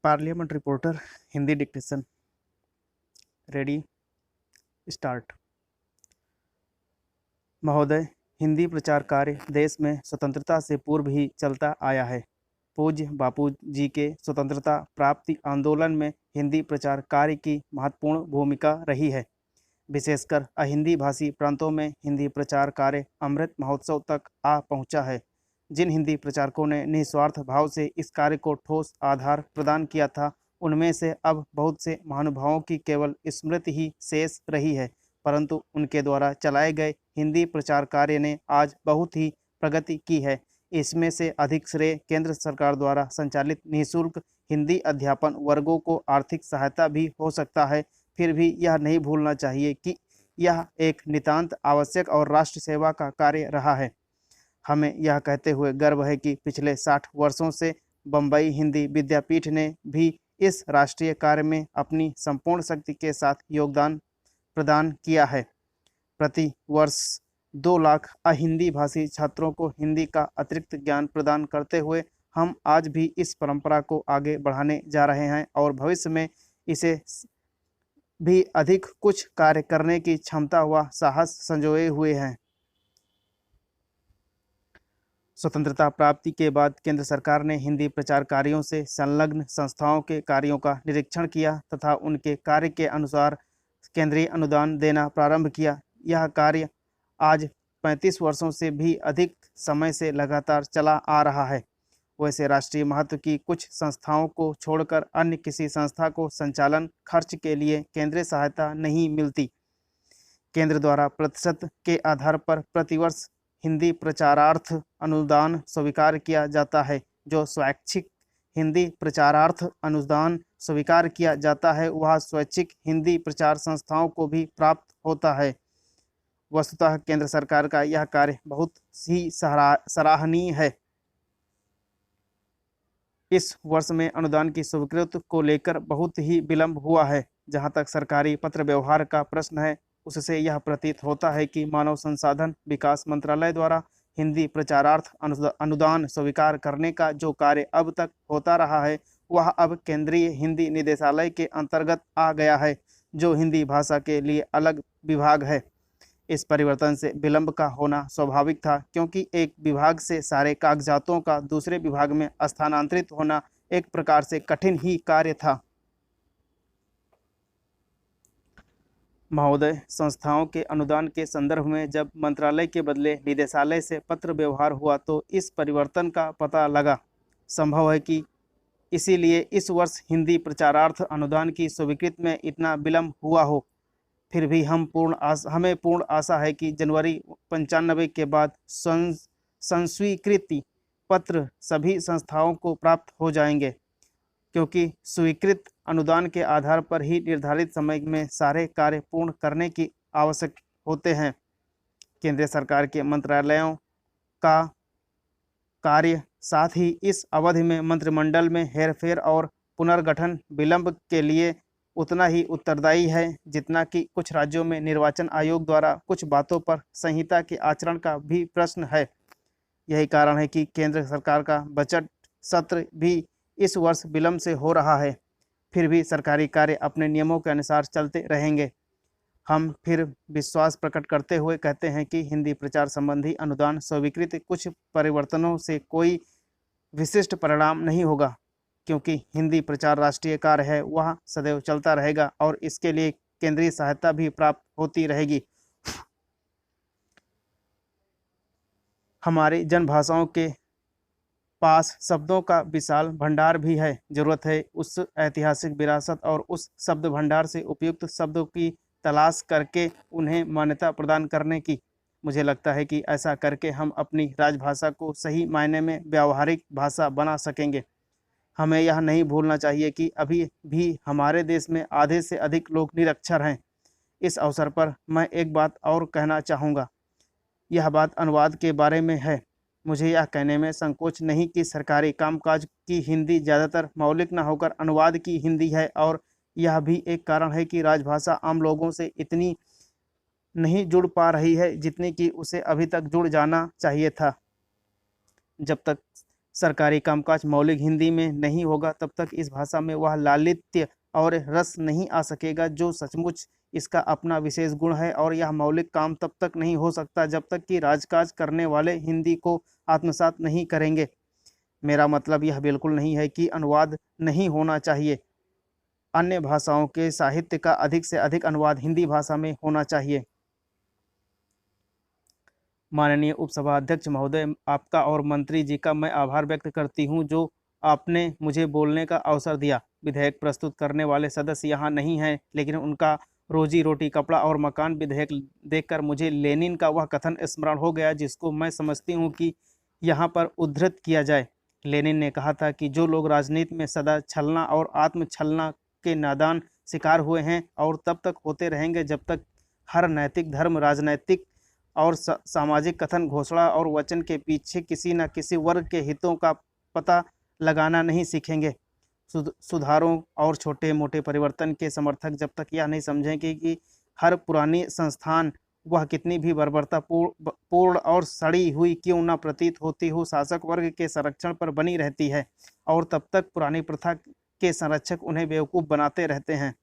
Parliament reporter Hindi dictation ready start. महोदय, हिंदी प्रचार कार्य देश में स्वतंत्रता से पूर्व ही चलता आया है। पूज्य बापू जी के स्वतंत्रता प्राप्ति आंदोलन में हिंदी प्रचार कार्य की महत्वपूर्ण भूमिका रही है। विशेषकर अहिंदी भाषी प्रांतों में हिंदी प्रचार कार्य अमृत महोत्सव तक आ पहुंचा है। जिन हिंदी प्रचारकों ने निस्वार्थ भाव से इस कार्य को ठोस आधार प्रदान किया था, उनमें से अब बहुत से महानुभावों की केवल स्मृति ही शेष रही है, परंतु उनके द्वारा चलाए गए हिंदी प्रचार कार्य ने आज बहुत ही प्रगति की है। इसमें से अधिक श्रेय केंद्र सरकार द्वारा संचालित निःशुल्क हिंदी अध्यापन वर्गों को आर्थिक सहायता भी हो सकता है। फिर भी यह नहीं भूलना चाहिए कि यह एक नितांत आवश्यक और राष्ट्र सेवा का कार्य रहा है। हमें यह कहते हुए गर्व है कि पिछले 60 वर्षों से बम्बई हिंदी विद्यापीठ ने भी इस राष्ट्रीय कार्य में अपनी संपूर्ण शक्ति के साथ योगदान प्रदान किया है। प्रति वर्ष 2 लाख अहिंदी भाषी छात्रों को हिंदी का अतिरिक्त ज्ञान प्रदान करते हुए हम आज भी इस परंपरा को आगे बढ़ाने जा रहे हैं और भविष्य में इसे भी अधिक कुछ कार्य करने की क्षमता व साहस संजोए हुए हैं। स्वतंत्रता प्राप्ति के बाद केंद्र सरकार ने हिंदी प्रचार कार्यों से संलग्न संस्थाओं के कार्यों का निरीक्षण किया तथा उनके कार्य के अनुसार केंद्रीय अनुदान देना प्रारंभ किया। यह कार्य आज 35 वर्षों से भी अधिक समय से लगातार चला आ रहा है। वैसे राष्ट्रीय महत्व की कुछ संस्थाओं को छोड़कर अन्य किसी संस्था को संचालन खर्च के लिए केंद्रीय सहायता नहीं मिलती। केंद्र द्वारा प्रतिशत के आधार पर प्रतिवर्ष हिंदी प्रचारार्थ अनुदान स्वीकार किया जाता है। जो स्वैच्छिक हिंदी प्रचारार्थ अनुदान स्वीकार किया जाता है, वह स्वैच्छिक हिंदी प्रचार संस्थाओं को भी प्राप्त होता है। वस्तुतः केंद्र सरकार का यह कार्य बहुत ही सराहनीय है। इस वर्ष में अनुदान की स्वीकृति को लेकर बहुत ही विलंब हुआ है। जहां तक सरकारी पत्र व्यवहार का प्रश्न है, उससे यह प्रतीत होता है कि मानव संसाधन विकास मंत्रालय द्वारा हिंदी प्रचारार्थ अनुदान स्वीकार करने का जो कार्य अब तक होता रहा है, वह अब केंद्रीय हिंदी निदेशालय के अंतर्गत आ गया है, जो हिंदी भाषा के लिए अलग विभाग है। इस परिवर्तन से विलंब का होना स्वाभाविक था, क्योंकि एक विभाग से सारे कागजातों का दूसरे विभाग में स्थानांतरित होना एक प्रकार से कठिन ही कार्य था। महोदय, संस्थाओं के अनुदान के संदर्भ में जब मंत्रालय के बदले निदेशालय से पत्र व्यवहार हुआ तो इस परिवर्तन का पता लगा। संभव है कि इसीलिए इस वर्ष हिंदी प्रचारार्थ अनुदान की स्वीकृति में इतना विलंब हुआ हो। फिर भी हमें पूर्ण आशा है कि जनवरी 95 के बाद संस्वीकृति पत्र सभी संस्थाओं को प्राप्त हो जाएंगे, क्योंकि स्वीकृत अनुदान के आधार पर ही निर्धारित समय में सारे कार्य पूर्ण करने की आवश्यक होते हैं। केंद्र सरकार के मंत्रालयों का कार्य साथ ही इस अवधि में मंत्रिमंडल में हेरफेर और पुनर्गठन विलंब के लिए उतना ही उत्तरदायी है जितना कि कुछ राज्यों में निर्वाचन आयोग द्वारा कुछ बातों पर संहिता के आचरण का भी प्रश्न है। यही कारण है कि केंद्र सरकार का बजट सत्र भी इस वर्ष विलंब से हो रहा है। फिर भी सरकारी कार्य अपने नियमों के अनुसार चलते रहेंगे। हम फिर विश्वास प्रकट करते हुए कहते हैं कि हिंदी प्रचार संबंधी अनुदान स्वीकृति कुछ परिवर्तनों से कोई विशिष्ट परिणाम नहीं होगा, क्योंकि हिंदी प्रचार राष्ट्रीय कार्य है, वह सदैव चलता रहेगा और इसके लिए केंद्रीय सहायता भी प्राप्त होती रहेगी। हमारी जनभाषाओं के पास शब्दों का विशाल भंडार भी है। जरूरत है उस ऐतिहासिक विरासत और उस शब्द भंडार से उपयुक्त शब्दों की तलाश करके उन्हें मान्यता प्रदान करने की। मुझे लगता है कि ऐसा करके हम अपनी राजभाषा को सही मायने में व्यावहारिक भाषा बना सकेंगे। हमें यह नहीं भूलना चाहिए कि अभी भी हमारे देश में आधे से अधिक लोग निरक्षर हैं। इस अवसर पर मैं एक बात और कहना चाहूँगा। यह बात अनुवाद के बारे में है। मुझे यह कहने में संकोच नहीं कि सरकारी कामकाज की हिंदी ज़्यादातर मौलिक न होकर अनुवाद की हिंदी है, और यह भी एक कारण है कि राजभाषा आम लोगों से इतनी नहीं जुड़ पा रही है जितनी कि उसे अभी तक जुड़ जाना चाहिए था। जब तक सरकारी कामकाज मौलिक हिंदी में नहीं होगा तब तक इस भाषा में वह लालित्य और रस नहीं आ सकेगा जो सचमुच इसका अपना विशेष गुण है। और यह मौलिक काम तब तक नहीं हो सकता जब तक कि राजकाज करने वाले हिंदी को आत्मसात नहीं करेंगे। मेरा मतलब यह बिल्कुल नहीं है कि अनुवाद नहीं होना चाहिए। अन्य भाषाओं के साहित्य का अधिक से अधिक अनुवाद हिंदी भाषा में होना चाहिए। माननीय उपसभा अध्यक्ष महोदय, आपका और मंत्री जी का मैं आभार व्यक्त करती हूं जो आपने मुझे बोलने का अवसर दिया। विधेयक प्रस्तुत करने वाले सदस्य यहाँ नहीं हैं, लेकिन उनका रोजी रोटी कपड़ा और मकान विधेयक देखकर मुझे लेनिन का वह कथन स्मरण हो गया जिसको मैं समझती हूँ कि यहाँ पर उद्धृत किया जाए। लेनिन ने कहा था कि जो लोग राजनीति में सदा छलना और आत्मछलना के नादान शिकार हुए हैं और तब तक होते रहेंगे जब तक हर नैतिक धर्म, राजनैतिक और सामाजिक कथन, घोषणा और वचन के पीछे किसी न किसी वर्ग के हितों का पता लगाना नहीं सीखेंगे। सुधारों और छोटे मोटे परिवर्तन के समर्थक जब तक यह नहीं समझेंगे कि हर पुरानी संस्थान वह कितनी भी बर्बरता पूर्ण और सड़ी हुई क्यों न प्रतीत होती हो शासक वर्ग के संरक्षण पर बनी रहती है, और तब तक पुरानी प्रथा के संरक्षक उन्हें बेवकूफ़ बनाते रहते हैं।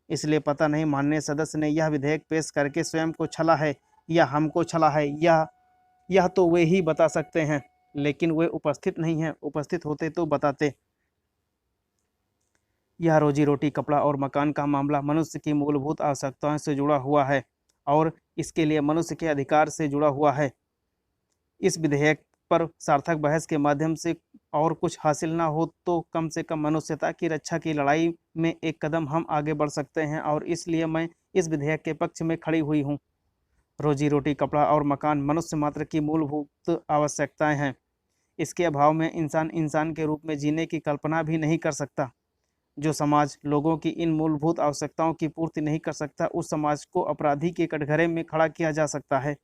इसलिए पता नहीं माननीय सदस्य ने यह विधेयक पेश करके स्वयं को छला है या हमको छला है, यह तो वे ही बता सकते हैं, लेकिन वे उपस्थित नहीं हैं। उपस्थित होते तो बताते। यह रोजी रोटी कपड़ा और मकान का मामला मनुष्य की मूलभूत आवश्यकताओं से जुड़ा हुआ है और इसके लिए मनुष्य के अधिकार से जुड़ा हुआ है। इस विधेयक पर सार्थक बहस के माध्यम से और कुछ हासिल ना हो तो कम से कम मनुष्यता की रक्षा की लड़ाई में एक कदम हम आगे बढ़ सकते हैं, और इसलिए मैं इस विधेयक के पक्ष में खड़ी हुई हूँ। रोजी रोटी कपड़ा और मकान मनुष्य मात्र की मूलभूत आवश्यकताएं हैं। इसके अभाव में इंसान इंसान के रूप में जीने की कल्पना भी नहीं कर सकता। जो समाज लोगों की इन मूलभूत आवश्यकताओं की पूर्ति नहीं कर सकता, उस समाज को अपराधी के कटघरे में खड़ा किया जा सकता है।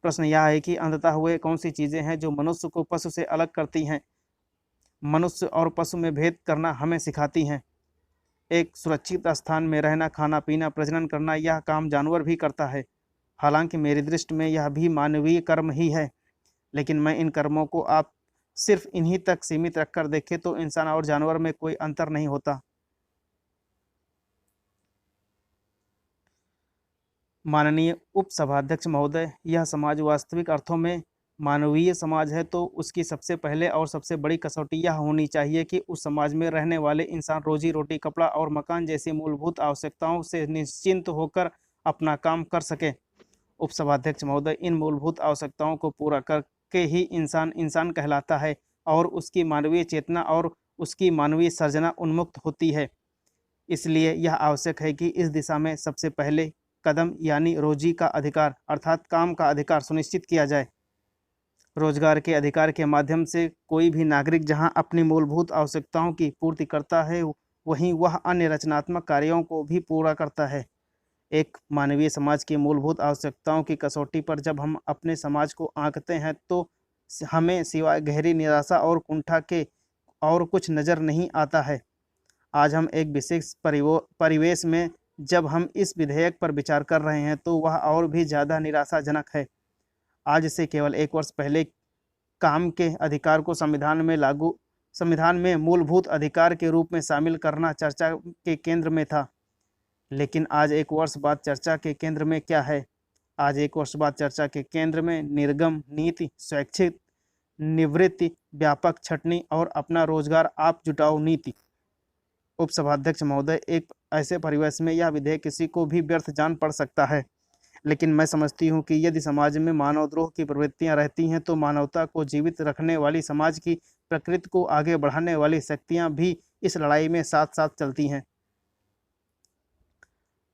प्रश्न यह है कि अंततः वे कौन सी चीज़ें हैं जो मनुष्य को पशु से अलग करती हैं, मनुष्य और पशु में भेद करना हमें सिखाती हैं। एक सुरक्षित स्थान में रहना, खाना पीना, प्रजनन करना, यह काम जानवर भी करता है। हालांकि मेरी दृष्टि में यह भी मानवीय कर्म ही है, लेकिन मैं इन कर्मों को आप सिर्फ इन्हीं तक सीमित रखकर देखें तो इंसान और जानवर में कोई अंतर नहीं होता। माननीय उपसभाध्यक्ष महोदय, यह समाज वास्तविक अर्थों में मानवीय समाज है तो उसकी सबसे पहले और सबसे बड़ी कसौटी यह होनी चाहिए कि उस समाज में रहने वाले इंसान रोजी रोटी कपड़ा और मकान जैसी मूलभूत आवश्यकताओं से निश्चिंत होकर अपना काम कर सके। उपसभाध्यक्ष महोदय, इन मूलभूत आवश्यकताओं को पूरा करके ही इंसान इंसान कहलाता है और उसकी मानवीय चेतना और उसकी मानवीय सर्जना उन्मुक्त होती है। इसलिए यह आवश्यक है कि इस दिशा में सबसे पहले कदम यानी रोजी का अधिकार अर्थात काम का अधिकार सुनिश्चित किया जाए। रोजगार के अधिकार के माध्यम से कोई भी नागरिक जहां अपनी मूलभूत आवश्यकताओं की पूर्ति करता है, वहीं वह अन्य रचनात्मक कार्यों को भी पूरा करता है। एक मानवीय समाज की मूलभूत आवश्यकताओं की कसौटी पर जब हम अपने समाज को आंकते हैं तो हमें सिवाय गहरी निराशा और कुंठा के और कुछ नज़र नहीं आता है। आज हम एक विशेष परिवेश में जब हम इस विधेयक पर विचार कर रहे हैं तो वह और भी ज़्यादा निराशाजनक है। आज से केवल 1 वर्ष पहले काम के अधिकार को संविधान में मूलभूत अधिकार के रूप में शामिल करना चर्चा के केंद्र में था। लेकिन आज 1 वर्ष बाद चर्चा के केंद्र में क्या है? आज 1 वर्ष बाद चर्चा के केंद्र में निर्गम नीति, स्वैच्छिक निवृत्ति, व्यापक छटनी और अपना रोजगार आप जुटाओ नीति। उपसभाध्यक्ष महोदय, एक ऐसे परिवेश में यह विधेयक किसी को भी व्यर्थ जान पड़ सकता है, लेकिन मैं समझती हूँ कि यदि समाज में मानवद्रोह की प्रवृत्तियाँ रहती हैं तो मानवता को जीवित रखने वाली समाज की प्रकृति को आगे बढ़ाने वाली शक्तियाँ भी इस लड़ाई में साथ साथ चलती हैं।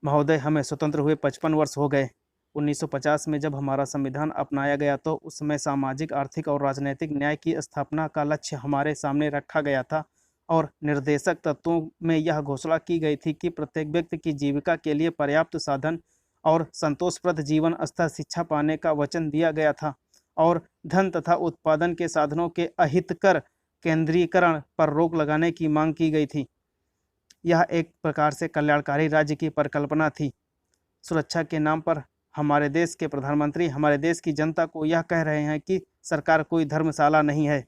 महोदय, हमें स्वतंत्र हुए 55 वर्ष हो गए। 1950 में जब हमारा संविधान अपनाया गया तो उस समय सामाजिक, आर्थिक और राजनीतिक न्याय की स्थापना का लक्ष्य हमारे सामने रखा गया था और निर्देशक तत्वों में यह घोषणा की गई थी कि प्रत्येक व्यक्ति की जीविका के लिए पर्याप्त साधन और संतोषप्रद जीवन स्तर, शिक्षा पाने का वचन दिया गया था और धन तथा उत्पादन के साधनों के अहितकर केंद्रीकरण पर रोक लगाने की मांग की गई थी। यह एक प्रकार से कल्याणकारी राज्य की परिकल्पना थी। सुरक्षा के नाम पर हमारे देश के प्रधानमंत्री हमारे देश की जनता को यह कह रहे हैं कि सरकार कोई धर्मशाला नहीं है,